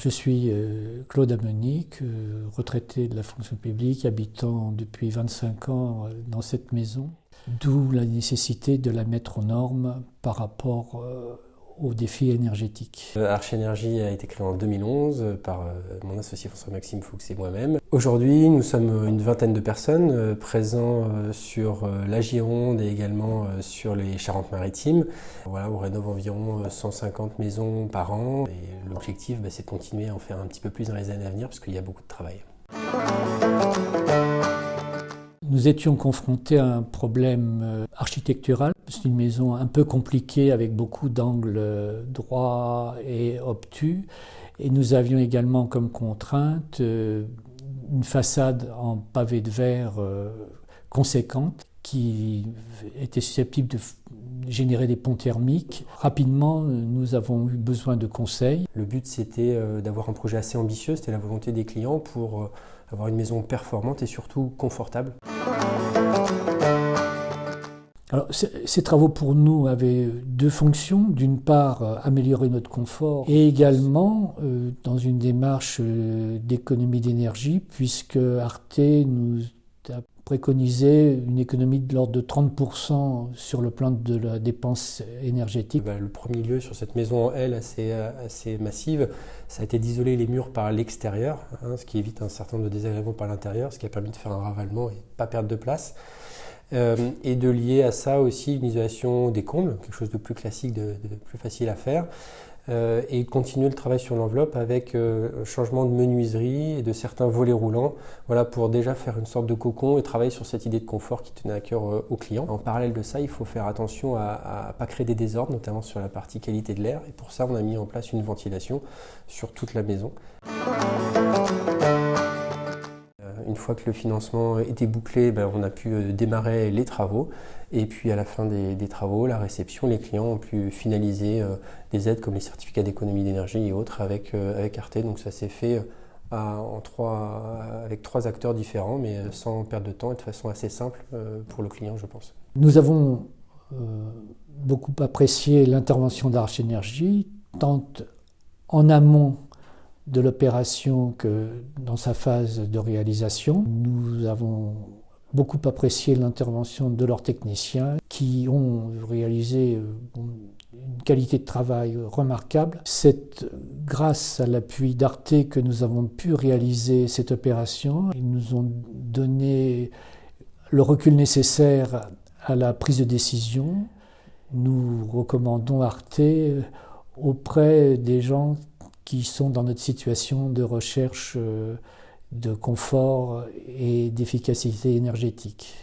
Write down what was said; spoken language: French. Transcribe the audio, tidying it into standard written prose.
Je suis Claude Amenic, retraité de la fonction publique, habitant depuis 25 ans dans cette maison, d'où la nécessité de la mettre aux normes par rapport aux défis énergétiques. Arche Énergie a été créé en 2011 par mon associé François-Maxime Fuchs et moi-même. Aujourd'hui, nous sommes une vingtaine de personnes présents sur la Gironde et également sur les Charentes-Maritimes. Voilà, on rénove environ 150 maisons par an et l'objectif, c'est de continuer à en faire un petit peu plus dans les années à venir parce qu'il y a beaucoup de travail. Nous étions confrontés à un problème architectural. C'est une maison un peu compliquée avec beaucoup d'angles droits et obtus. Et nous avions également comme contrainte une façade en pavé de verre conséquente qui était susceptible de générer des ponts thermiques. Rapidement, nous avons eu besoin de conseils. Le but, c'était d'avoir un projet assez ambitieux, c'était la volonté des clients pour avoir une maison performante et surtout confortable. Alors, ces travaux pour nous avaient deux fonctions. D'une part, améliorer notre confort et également dans une démarche d'économie d'énergie, puisque Arte nous a préconisé une économie de l'ordre de 30% sur le plan de la dépense énergétique. Le premier lieu sur cette maison, elle, assez massive, ça a été d'isoler les murs par l'extérieur, ce qui évite un certain nombre de désagréments par l'intérieur, ce qui a permis de faire un ravalement et pas perdre de place. Et de lier à ça aussi une isolation des combles, quelque chose de plus classique, de plus facile à faire, et continuer le travail sur l'enveloppe avec un changement de menuiserie et de certains volets roulants, voilà, pour déjà faire une sorte de cocon et travailler sur cette idée de confort qui tenait à cœur aux clients. En parallèle de ça, il faut faire attention à ne pas créer des désordres, notamment sur la partie qualité de l'air, et pour ça on a mis en place une ventilation sur toute la maison. Une fois que le financement était bouclé, on a pu démarrer les travaux. Et puis à la fin des travaux, la réception, les clients ont pu finaliser des aides comme les certificats d'économie d'énergie et autres avec Arte. Donc ça s'est fait avec trois acteurs différents, mais sans perdre de temps et de façon assez simple pour le client, je pense. Nous avons beaucoup apprécié l'intervention d'Arche Énergie, tant en amont de l'opération que dans sa phase de réalisation. Nous avons beaucoup apprécié l'intervention de leurs techniciens qui ont réalisé une qualité de travail remarquable. C'est grâce à l'appui d'Arte que nous avons pu réaliser cette opération. Ils nous ont donné le recul nécessaire à la prise de décision. Nous recommandons Arte auprès des gens qui sont dans notre situation de recherche de confort et d'efficacité énergétique.